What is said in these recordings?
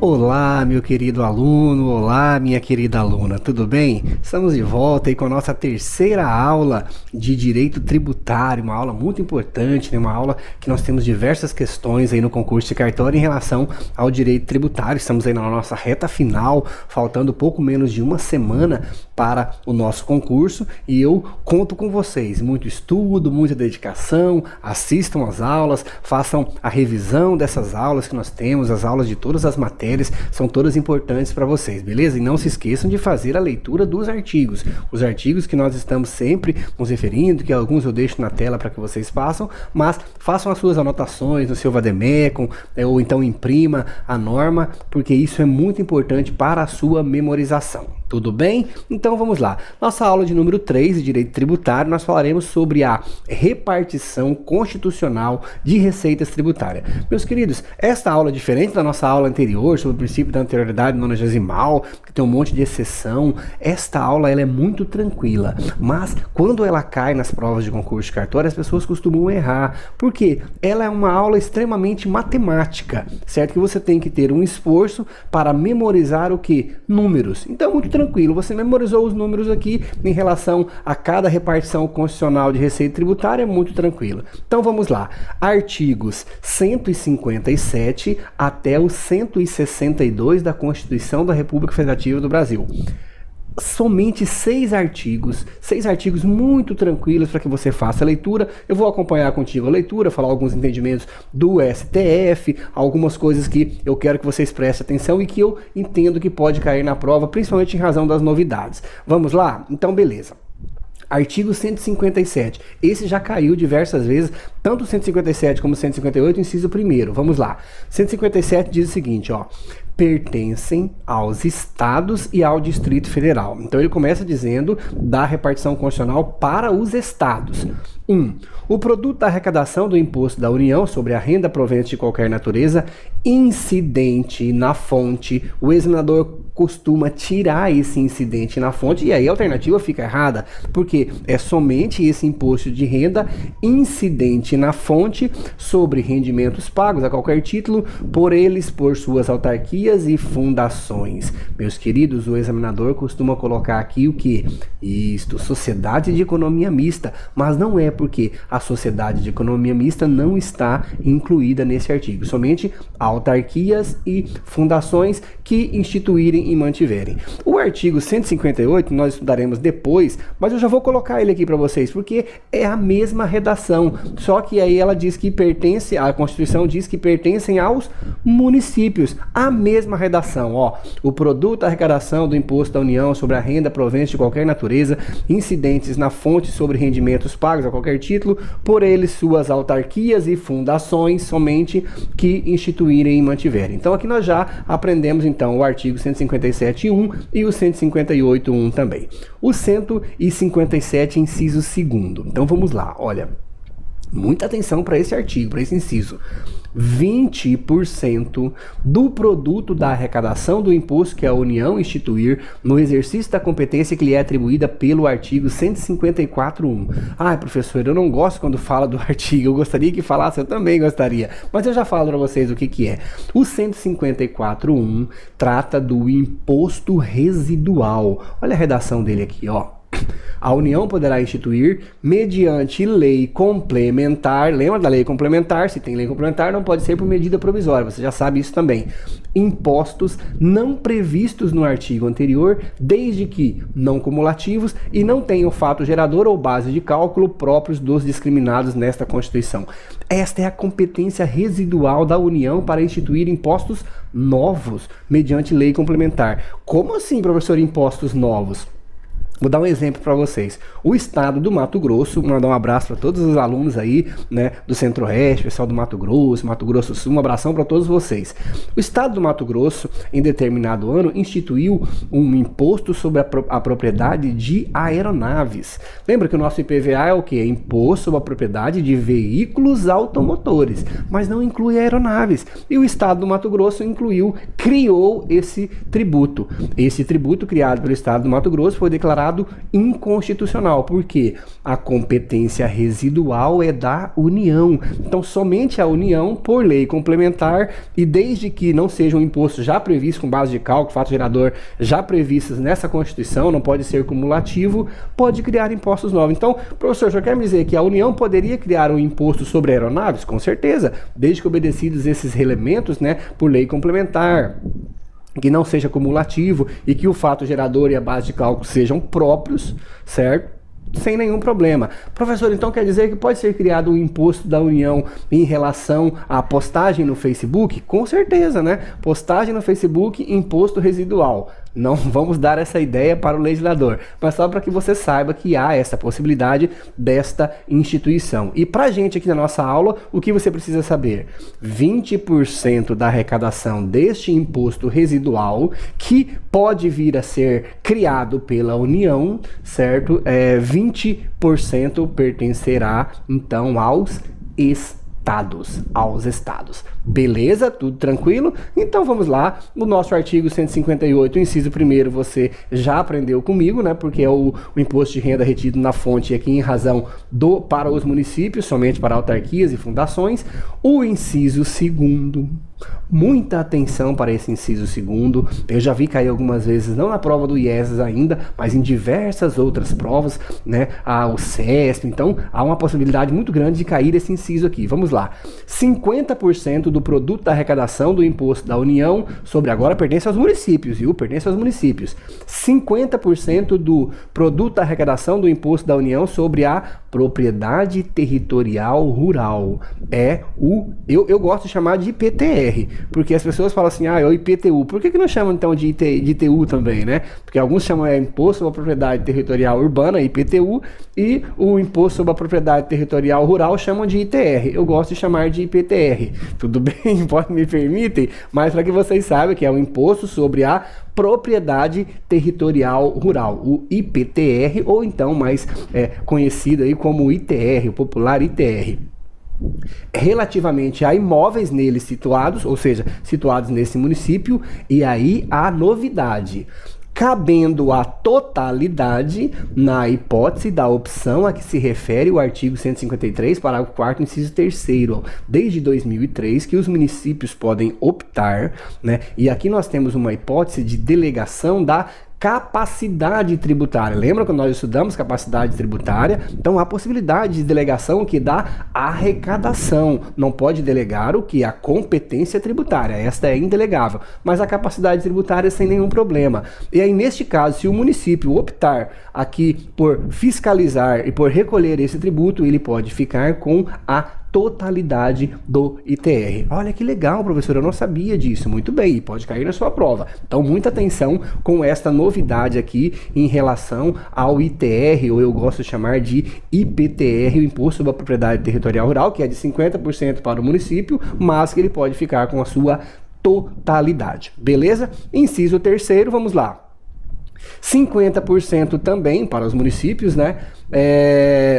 Olá, meu querido aluno, olá, minha querida aluna, tudo bem? Estamos de volta aí com a nossa terceira aula de Direito Tributário, uma aula muito importante, né? Uma aula que nós temos diversas questões aí no concurso de cartório em relação ao direito tributário. Estamos aí na nossa reta final, faltando pouco menos de uma semana para o nosso concurso e eu conto com vocês. Muito estudo, muita dedicação, assistam às aulas, façam a revisão dessas aulas que nós temos, as aulas de todas as matérias, são todas importantes para vocês, beleza? E não se esqueçam de fazer a leitura dos artigos, os artigos que nós estamos sempre nos referindo, que alguns eu deixo na tela para que vocês façam, mas façam as suas anotações no seu vademecum, ou então imprima a norma, porque isso é muito importante para a sua memorização. Tudo bem? Então vamos lá. Nossa aula de número 3 de Direito Tributário, nós falaremos sobre a repartição constitucional de receitas tributárias. Meus queridos, esta aula é diferente da nossa aula anterior, sobre o princípio da anterioridade nonagesimal, que tem um monte de exceção. Esta aula ela é muito tranquila, mas quando ela cai nas provas de concurso de cartório, as pessoas costumam errar, porque ela é uma aula extremamente matemática, certo? Que você tem que ter um esforço para memorizar o que? Números. Então, muito tranquilo, você memorizou os números aqui em relação a cada repartição constitucional de receita tributária, é muito tranquilo. Então vamos lá, artigos 157 até o 162 da Constituição da República Federativa do Brasil. Somente 6 artigos muito tranquilos para que você faça a leitura. Eu vou acompanhar contigo a leitura, falar alguns entendimentos do STF, algumas coisas que eu quero que vocês prestem atenção e que eu entendo que pode cair na prova, principalmente em razão das novidades. Vamos lá? Então, beleza. Artigo 157, esse já caiu diversas vezes, tanto o 157 como o 158, inciso 1º. Vamos lá. 157 diz o seguinte, ó: pertencem aos estados e ao Distrito Federal. Então ele começa dizendo da repartição constitucional para os estados. 1. O produto da arrecadação do imposto da União sobre a renda proveniente de qualquer natureza incidente na fonte. O examinador costuma tirar esse incidente na fonte e aí a alternativa fica errada, porque é somente esse imposto de renda incidente na fonte sobre rendimentos pagos a qualquer título por eles, por suas autarquias e fundações. Meus queridos, o examinador costuma colocar aqui o que? Isto, sociedade de economia mista, mas não é porque a sociedade de economia mista não está incluída nesse artigo, somente autarquias e fundações que instituírem e mantiverem. O artigo 158 nós estudaremos depois, mas eu já vou colocar ele aqui para vocês, porque é a mesma redação, só que aí ela diz que pertence, a Constituição diz que pertencem aos municípios, a mesma redação, ó: o produto da arrecadação do imposto da União sobre a renda proveniente de qualquer natureza, incidentes na fonte sobre rendimentos pagos a qualquer título, por eles, suas autarquias e fundações somente que instituírem e mantiverem. Então aqui nós já aprendemos então o artigo 157.1 e o 158.1 também. O 157, inciso 2º. Então vamos lá, olha, muita atenção para esse artigo, para esse inciso. 20% do produto da arrecadação do imposto que a União instituir no exercício da competência que lhe é atribuída pelo artigo 154.1. Ai, professor, eu não gosto quando fala do artigo, eu gostaria que falasse, eu também gostaria, mas eu já falo para vocês o que é. O 154.1 trata do imposto residual. Olha a redação dele aqui, ó. A União poderá instituir, mediante lei complementar, lembra da lei complementar? Se tem lei complementar, não pode ser por medida provisória, você já sabe isso também. Impostos não previstos no artigo anterior, desde que não cumulativos e não tenham fato gerador ou base de cálculo próprios dos discriminados nesta Constituição. Esta é a competência residual da União para instituir impostos novos, mediante lei complementar. Como assim, professor, impostos novos? Vou dar um exemplo para vocês. O estado do Mato Grosso, mandar um abraço para todos os alunos aí, né, do Centro-Oeste, pessoal do Mato Grosso Sul, um abração para todos vocês. O estado do Mato Grosso, em determinado ano, instituiu um imposto sobre a propriedade de aeronaves. Lembra que o nosso IPVA é o quê? É imposto sobre a propriedade de veículos automotores, mas não inclui aeronaves. E o estado do Mato Grosso criou esse tributo. Esse tributo criado pelo estado do Mato Grosso foi declarado considerado inconstitucional, porque a competência residual é da União. Então, somente a União, por lei complementar, e desde que não seja um imposto já previsto com base de cálculo, fato gerador já previstos nessa Constituição, não pode ser cumulativo, pode criar impostos novos. Então, professor, o senhor quer me dizer que a União poderia criar um imposto sobre aeronaves? Com certeza, desde que obedecidos esses elementos, né, por lei complementar, que não seja cumulativo e que o fato gerador e a base de cálculo sejam próprios, certo? Sem nenhum problema. Professor, então quer dizer que pode ser criado um imposto da União em relação à postagem no Facebook? Com certeza, né? Postagem no Facebook, imposto residual. Não vamos dar essa ideia para o legislador, mas só para que você saiba que há essa possibilidade desta instituição. E para a gente aqui na nossa aula, o que você precisa saber? 20% da arrecadação deste imposto residual, que pode vir a ser criado pela União, certo? 20% pertencerá, então, aos estados. Beleza? Tudo tranquilo? Então vamos lá. No nosso artigo 158, inciso 1º, você já aprendeu comigo, né? Porque é o imposto de renda retido na fonte aqui em razão para os municípios, somente para autarquias e fundações. O inciso 2º, muita atenção para esse inciso 2º. Eu já vi cair algumas vezes, não na prova do IESES ainda, mas em diversas outras provas, né? O CESP. Então há uma possibilidade muito grande de cair esse inciso aqui. Vamos lá. 50% do produto da arrecadação do imposto da União sobre, agora pertence aos municípios, viu? Pertence aos municípios. 50% do produto da arrecadação do imposto da União sobre a propriedade territorial rural. Eu gosto de chamar de IPTR, porque as pessoas falam assim, é o IPTU. Por que não chamam então de ITU também, né? Porque alguns chamam Imposto sobre a Propriedade Territorial Urbana, IPTU, e o Imposto sobre a Propriedade Territorial Rural chamam de ITR. Eu gosto de chamar de IPTR. Tudo bem? Pode me permitem? Mas para que vocês saibam que é o Imposto sobre a Propriedade Territorial Rural, o IPTR, ou então mais conhecido aí como ITR, o popular ITR. Relativamente a imóveis neles situados, ou seja, situados nesse município, e aí a novidade, cabendo a totalidade na hipótese da opção a que se refere o artigo 153, parágrafo 4º, inciso 3º, desde 2003, que os municípios podem optar, né? E aqui nós temos uma hipótese de delegação da capacidade tributária. Lembra quando nós estudamos capacidade tributária? Então há possibilidade de delegação que dá arrecadação. Não pode delegar o que? A competência tributária. Esta é indelegável. Mas a capacidade tributária sem nenhum problema. E aí, neste caso, se o município optar aqui por fiscalizar e por recolher esse tributo, ele pode ficar com a totalidade do ITR. Olha que legal, professor, eu não sabia disso. Muito bem, pode cair na sua prova. Então, muita atenção com esta novidade aqui em relação ao ITR, ou eu gosto de chamar de IPTR, o Imposto sobre a Propriedade Territorial Rural, que é de 50% para o município, mas que ele pode ficar com a sua totalidade. Beleza? Inciso 3º, vamos lá. 50% também para os municípios, né?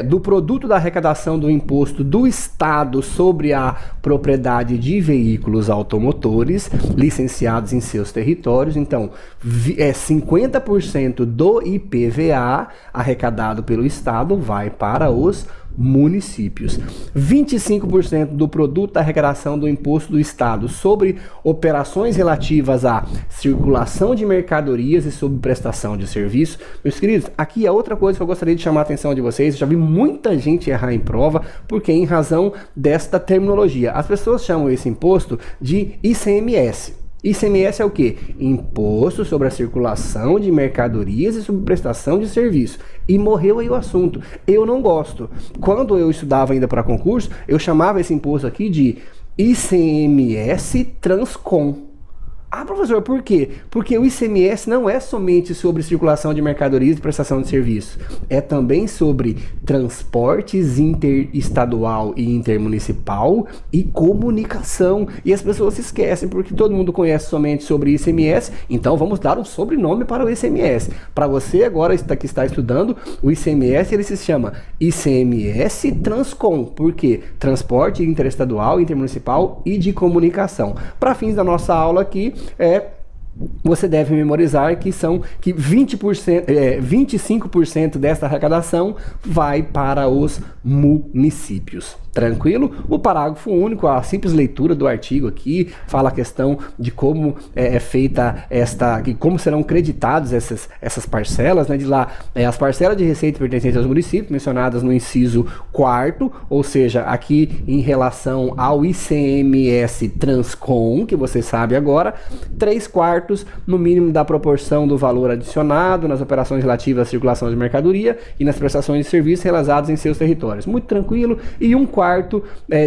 Do produto da arrecadação do imposto do Estado sobre a propriedade de veículos automotores licenciados em seus territórios. Então, 50% do IPVA arrecadado pelo Estado vai para os municípios. 25% do produto da arrecadação do imposto do Estado sobre operações relativas à circulação de mercadorias e sobre prestação de serviços. Meus queridos, aqui é outra coisa que eu gostaria de chamar a atenção de vocês. Eu já vi muita gente errar em prova, porque em razão desta terminologia. As pessoas chamam esse imposto de ICMS. ICMS é o quê? Imposto sobre a circulação de mercadorias e sobre prestação de serviço. E morreu aí o assunto. Eu não gosto. Quando eu estudava ainda para concurso, eu chamava esse imposto aqui de ICMS Transcom. Ah, professor, por quê? Porque o ICMS não é somente sobre circulação de mercadorias e prestação de serviços. É também sobre transportes interestadual e intermunicipal e comunicação. E as pessoas se esquecem, porque todo mundo conhece somente sobre ICMS, então vamos dar um sobrenome para o ICMS. Para você agora que está estudando, o ICMS ele se chama ICMS Transcom. Por quê? Transporte interestadual, intermunicipal e de comunicação. Para fins da nossa aula aqui, você deve memorizar que 25% desta arrecadação vai para os municípios. Tranquilo? O parágrafo único, a simples leitura do artigo aqui, fala a questão de como é feita como serão creditadas essas parcelas, né? De lá, as parcelas de receita pertencentes aos municípios, mencionadas no inciso 4º, ou seja, aqui em relação ao ICMS Transcom, que você sabe agora, 3/4 no mínimo da proporção do valor adicionado nas operações relativas à circulação de mercadoria e nas prestações de serviços realizados em seus territórios. Muito tranquilo. E 1/4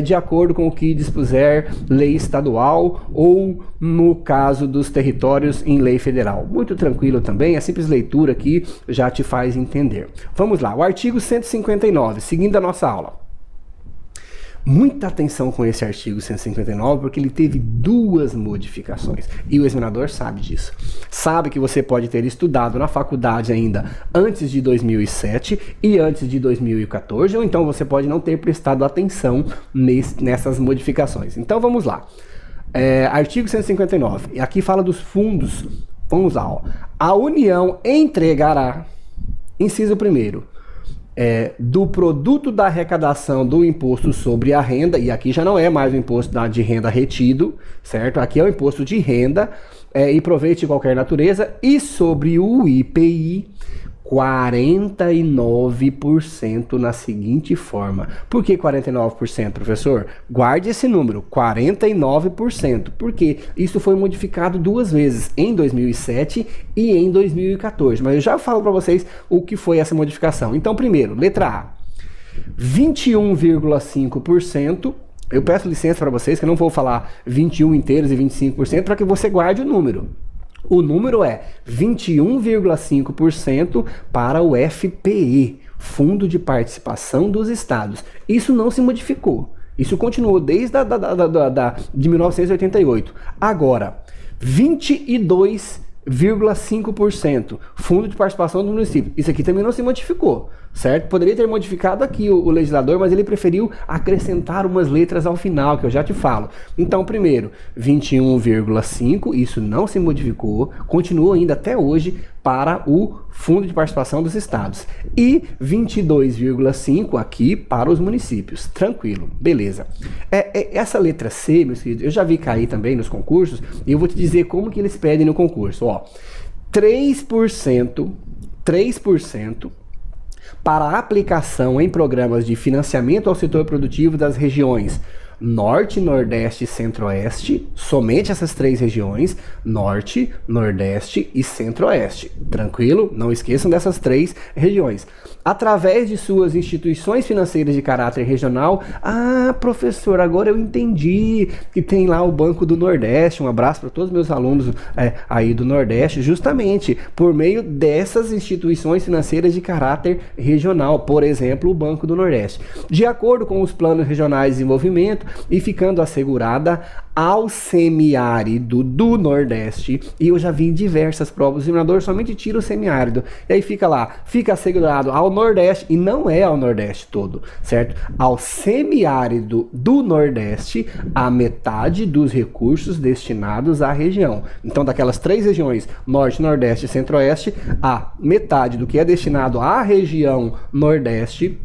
de acordo com o que dispuser lei estadual ou, no caso dos territórios, em lei federal. Muito tranquilo também, a simples leitura aqui já te faz entender. Vamos lá, o artigo 159, seguindo a nossa aula. Muita atenção com esse artigo 159, porque ele teve 2 modificações. E o examinador sabe disso. Sabe que você pode ter estudado na faculdade ainda antes de 2007 e antes de 2014, ou então você pode não ter prestado atenção nessas modificações. Então vamos lá. Artigo 159. E aqui fala dos fundos. Vamos lá. Ó. A União entregará, inciso 1º, do produto da arrecadação do imposto sobre a renda, e aqui já não é mais o imposto de renda retido, certo? Aqui é o imposto de renda e proveito de qualquer natureza, e sobre o IPI, 49% na seguinte forma. Por que 49%, professor? Guarde esse número, 49%, porque isso foi modificado 2 vezes, em 2007 e em 2014. Mas eu já falo para vocês o que foi essa modificação. Então, primeiro, letra A, 21,5%. Eu peço licença para vocês, que eu não vou falar 21 inteiros e 25%, para que você guarde o número. O número é 21,5% para o FPE, Fundo de Participação dos Estados. Isso não se modificou. Isso continuou desde de 1988. Agora, 22,5% Fundo de Participação do município. Isso aqui também não se modificou, certo? Poderia ter modificado aqui o legislador, mas ele preferiu acrescentar umas letras ao final, que eu já te falo. Então, primeiro, 21,5%, isso não se modificou, continua ainda até hoje para o Fundo de Participação dos Estados. E 22,5% aqui para os municípios. Tranquilo, beleza. Essa letra C, meus queridos, eu já vi cair também nos concursos, e eu vou te dizer como que eles pedem no concurso. Ó, 3% para aplicação em programas de financiamento ao setor produtivo das regiões Norte, Nordeste e Centro-Oeste, somente essas 3 regiões, Norte, Nordeste e Centro-Oeste. Tranquilo? Não esqueçam dessas 3 regiões. Através de suas instituições financeiras de caráter regional. Ah, professor, agora eu entendi que tem lá o Banco do Nordeste. Um abraço para todos os meus alunos aí do Nordeste, justamente por meio dessas instituições financeiras de caráter regional, por exemplo, o Banco do Nordeste. De acordo com os planos regionais de desenvolvimento, e ficando assegurada ao semiárido do Nordeste. E eu já vi em diversas provas, o examinador somente tira o semiárido, e aí fica lá, fica assegurado ao Nordeste, e não é ao Nordeste todo, certo? Ao semiárido do Nordeste, a metade dos recursos destinados à região. Então, daquelas 3 regiões, Norte, Nordeste e Centro-Oeste, a metade do que é destinado à região Nordeste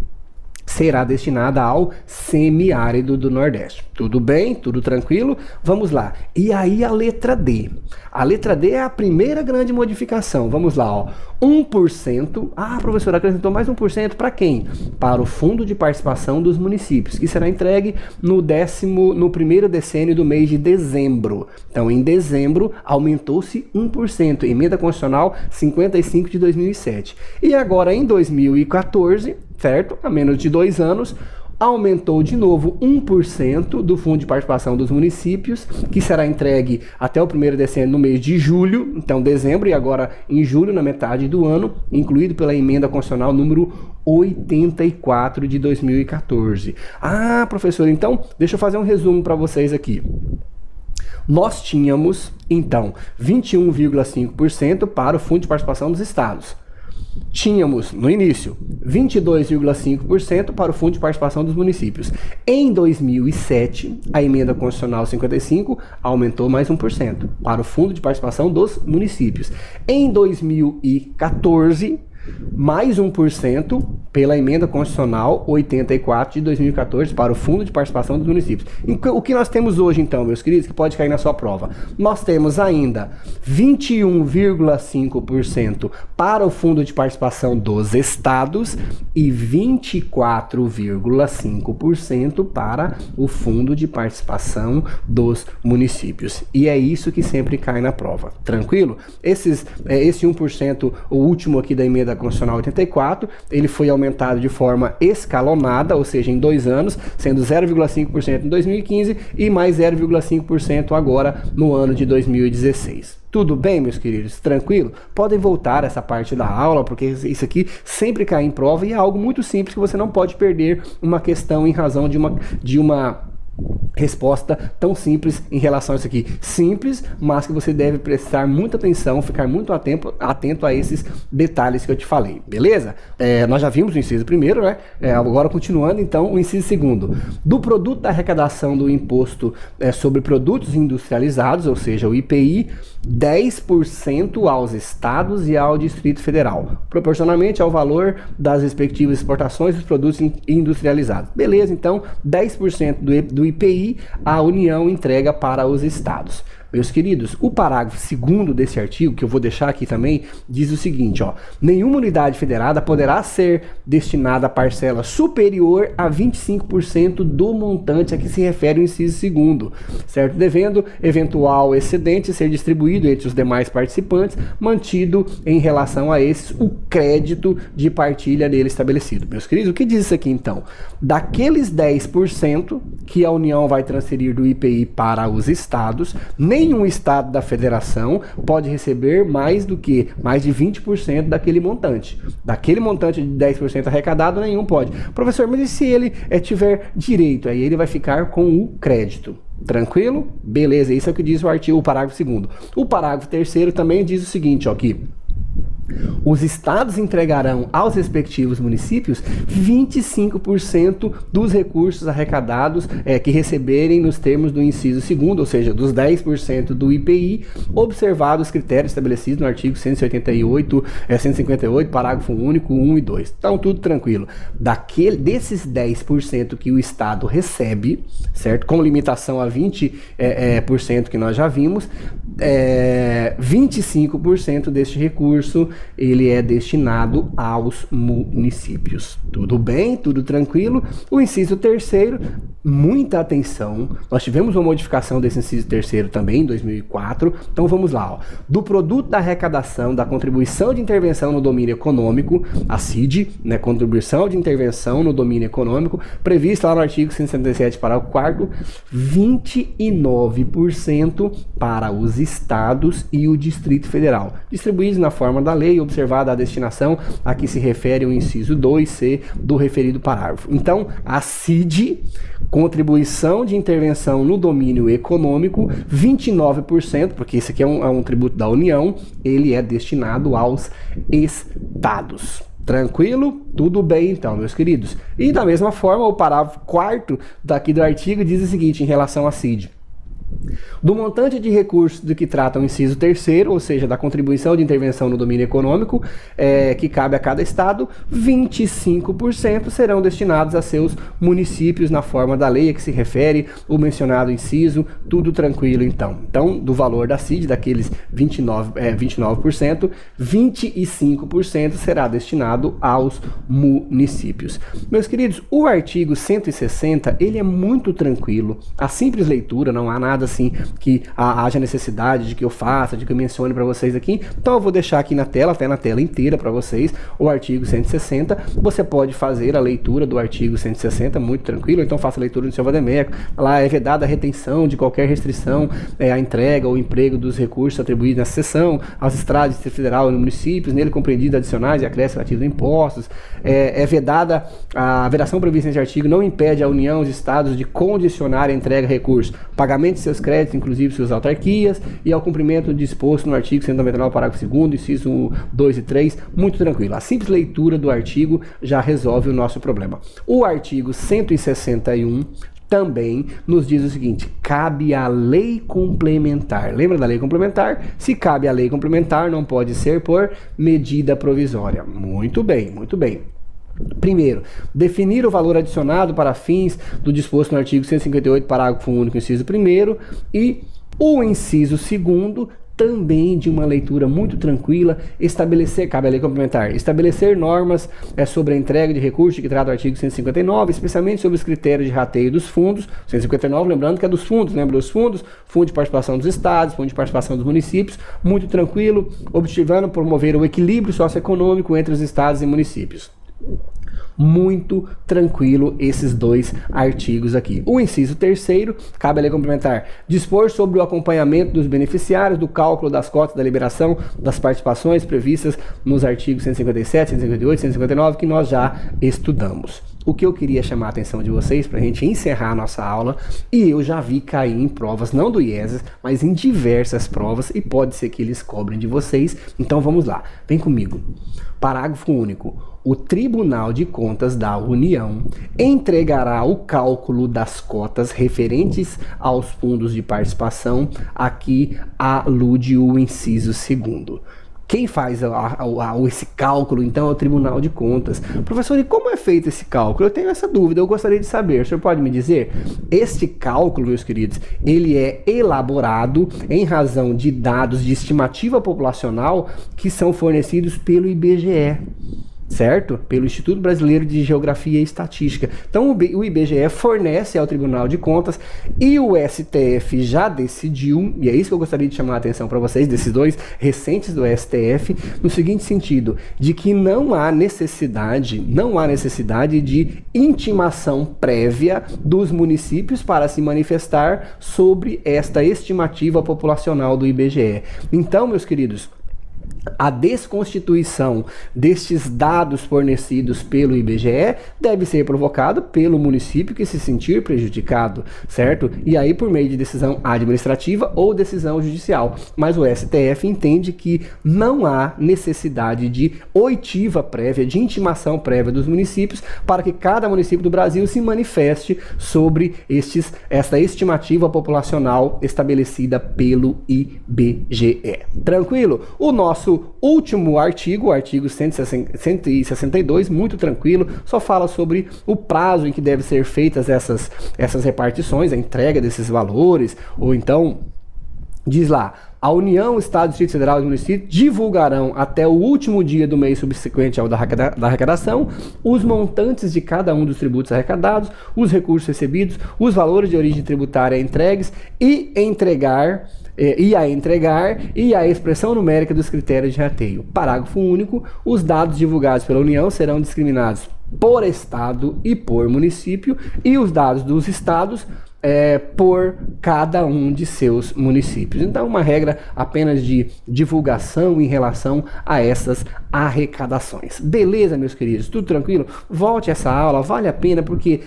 será destinada ao semiárido do Nordeste. Tudo bem? Tudo tranquilo? Vamos lá. E aí a letra D. A letra D é a primeira grande modificação. Vamos lá, ó. 1%. Ah, professor, acrescentou mais 1% para quem? Para o Fundo de Participação dos Municípios, que será entregue no primeiro decênio do mês de dezembro. Então, em dezembro, aumentou-se 1%. Emenda Constitucional 55 de 2007. E agora, em 2014, certo? Há menos de 2 anos, aumentou de novo 1% do Fundo de Participação dos Municípios, que será entregue até o primeiro decênio no mês de julho, então dezembro, e agora em julho, na metade do ano, incluído pela Emenda Constitucional número 84 de 2014. Ah, professor, então, deixa eu fazer um resumo para vocês aqui. Nós tínhamos, então, 21,5% para o Fundo de Participação dos Estados. tínhamos, no início, 22,5% para o Fundo de Participação dos Municípios. Em 2007, a Emenda Constitucional 55 aumentou mais 1% para o Fundo de Participação dos Municípios. Em 2014, mais 1% pela Emenda Constitucional 84 de 2014 para o Fundo de Participação dos Municípios. O que nós temos hoje, então, meus queridos, que pode cair na sua prova? Nós temos ainda 21,5% para o Fundo de Participação dos Estados e 24,5% para o Fundo de Participação dos Municípios. E é isso que sempre cai na prova. Tranquilo? Esse 1%, o último aqui da Emenda Constitucional 84, ele foi aumentado de forma escalonada, ou seja, em 2 anos, sendo 0,5% em 2015 e mais 0,5% agora no ano de 2016. Tudo bem, meus queridos? Tranquilo? Podem voltar essa parte da aula, porque isso aqui sempre cai em prova e é algo muito simples que você não pode perder uma questão em razão de uma resposta tão simples em relação a isso aqui. Simples, mas que você deve prestar muita atenção, ficar muito atento a esses detalhes que eu te falei, beleza? Nós já vimos o inciso primeiro, né? Agora continuando, então, o inciso segundo. Do produto da arrecadação do imposto sobre produtos industrializados, ou seja, o IPI, 10% aos estados e ao Distrito Federal, proporcionalmente ao valor das respectivas exportações dos produtos industrializados. Beleza, então, 10% do IPI a União entrega para os estados. Meus queridos, o parágrafo 2º desse artigo, que eu vou deixar aqui também, diz o seguinte, ó: nenhuma unidade federada poderá ser destinada a parcela superior a 25% do montante a que se refere o inciso 2º, certo? Devendo eventual excedente ser distribuído entre os demais participantes, mantido em relação a esses o crédito de partilha nele estabelecido. Meus queridos, o que diz isso aqui então? Daqueles 10% que a União vai transferir do IPI para os estados, nenhum estado da federação pode receber mais de 20% daquele montante. Daquele montante de 10% arrecadado, nenhum pode. Professor, mas e se ele tiver direito? Aí ele vai ficar com o crédito. Tranquilo? Beleza, isso é o que diz o parágrafo 2º. O parágrafo 3º também diz o seguinte, ó, aqui: os estados entregarão aos respectivos municípios 25% dos recursos arrecadados que receberem nos termos do inciso 2º, ou seja, dos 10% do IPI, observados os critérios estabelecidos no artigo 158, parágrafo único 1 e 2. Então, tudo tranquilo. Desses 10% que o estado recebe, certo? Com limitação a 20% que nós já vimos, 25% deste recurso ele é destinado aos municípios. Tudo bem? Tudo tranquilo? O inciso 3º, muita atenção. Nós tivemos uma modificação desse inciso 3º também em 2004. Então vamos lá, ó. Do produto da arrecadação da contribuição de intervenção no domínio econômico, a CID, né, contribuição de intervenção no domínio econômico, prevista lá no artigo 177, parágrafo 4º, 29% para os estados e o Distrito Federal, distribuídos na forma da lei, observada a destinação a que se refere o inciso 2C do referido parágrafo. Então, a CID, contribuição de intervenção no domínio econômico, 29%, porque esse aqui é um tributo da União, ele é destinado aos estados. Tranquilo? Tudo bem então, meus queridos. E da mesma forma, o parágrafo 4º daqui do artigo diz o seguinte em relação à CID: do montante de recursos do que trata o inciso 3º, ou seja, da contribuição de intervenção no domínio econômico, que cabe a cada estado, 25% serão destinados a seus municípios na forma da lei a que se refere o mencionado inciso. Tudo tranquilo então. Então, do valor da CID, daqueles 29%, 25% será destinado aos municípios. Meus queridos, o artigo 160, ele é muito tranquilo. A simples leitura, não há nada assim que haja necessidade de que eu faça, de que eu mencione para vocês aqui. Então eu vou deixar aqui na tela, até na tela inteira para vocês, o artigo 160. Você pode fazer a leitura do artigo 160 muito tranquilo, então faça a leitura no seu vademécum. Lá é vedada a retenção de qualquer restrição à entrega ou emprego dos recursos atribuídos nessa seção aos estrados, Distrito Federal e municípios, nele compreendidos adicionais e acréscimos relativos a impostos. É vedada a vedação prevista nesse artigo, não impede a União e os estados de condicionar a entrega de recursos, pagamento de seus créditos, inclusive suas autarquias, e ao cumprimento disposto no artigo 199, parágrafo 2º, inciso 1, 2 e 3, muito tranquilo. A simples leitura do artigo já resolve o nosso problema. O artigo 161 também nos diz o seguinte: cabe a lei complementar. Lembra da lei complementar? Se cabe a lei complementar, não pode ser por medida provisória. Muito bem, muito bem. Primeiro, definir o valor adicionado para fins do disposto no artigo 158, parágrafo único, inciso 1º, e o inciso 2º, também de uma leitura muito tranquila, estabelecer, cabe a lei complementar, estabelecer normas sobre a entrega de recursos que trata o artigo 159, especialmente sobre os critérios de rateio dos fundos. 159, lembrando que é dos fundos, lembra dos fundos? Fundo de participação dos estados, fundo de participação dos municípios, muito tranquilo, objetivando promover o equilíbrio socioeconômico entre os estados e municípios. Muito tranquilo esses dois artigos aqui. O inciso 3º, cabe a lei complementar dispor sobre o acompanhamento dos beneficiários do cálculo das cotas da liberação das participações previstas nos artigos 157, 158, 159, que nós já estudamos. O que eu queria chamar a atenção de vocês para a gente encerrar a nossa aula, e eu já vi cair em provas, não do IESES, mas em diversas provas, e pode ser que eles cobrem de vocês. Então vamos lá, vem comigo. Parágrafo único. O Tribunal de Contas da União entregará o cálculo das cotas referentes aos fundos de participação. Aqui alude o inciso 2º. Quem faz esse cálculo, então, é o Tribunal de Contas. Professor, e como é feito esse cálculo? Eu tenho essa dúvida, eu gostaria de saber. O senhor pode me dizer? Este cálculo, meus queridos, ele é elaborado em razão de dados de estimativa populacional que são fornecidos pelo IBGE. Certo? Pelo Instituto Brasileiro de Geografia e Estatística. Então o IBGE fornece ao Tribunal de Contas, e o STF já decidiu, e é isso que eu gostaria de chamar a atenção para vocês, desses dois recentes do STF, no seguinte sentido, de que não há necessidade de intimação prévia dos municípios para se manifestar sobre esta estimativa populacional do IBGE. Então, meus queridos, a desconstituição destes dados fornecidos pelo IBGE deve ser provocada pelo município que se sentir prejudicado, certo? E aí por meio de decisão administrativa ou decisão judicial. Mas o STF entende que não há necessidade de oitiva prévia, de intimação prévia dos municípios para que cada município do Brasil se manifeste sobre esta estimativa populacional estabelecida pelo IBGE. Tranquilo? O nosso último artigo, o artigo 162, muito tranquilo, só fala sobre o prazo em que devem ser feitas essas repartições, a entrega desses valores, ou então, diz lá, a União, Estado, Distrito Federal e Município divulgarão até o último dia do mês subsequente ao da arrecadação os montantes de cada um dos tributos arrecadados, os recursos recebidos, os valores de origem tributária entregues e a expressão numérica dos critérios de rateio. Parágrafo único. Os dados divulgados pela União serão discriminados por estado e por município, e os dados dos estados por cada um de seus municípios. Então, uma regra apenas de divulgação em relação a essas arrecadações. Beleza, meus queridos? Tudo tranquilo? Volte essa aula, vale a pena, porque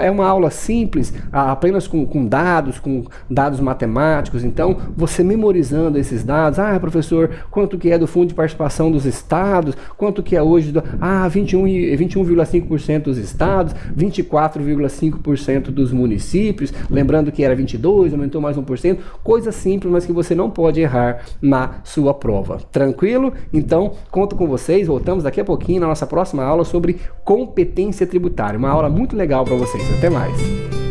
é uma aula simples, apenas com dados matemáticos. Então, você memorizando esses dados, professor, quanto que é do fundo de participação dos estados, quanto que é hoje 21,5% dos estados, 24,5% dos municípios, lembrando que era 22, aumentou mais 1%, coisa simples, mas que você não pode errar na sua prova. Tranquilo? Então, conto com vocês, voltamos daqui a pouquinho na nossa próxima aula sobre competência tributária, uma aula muito legal para vocês. Até mais!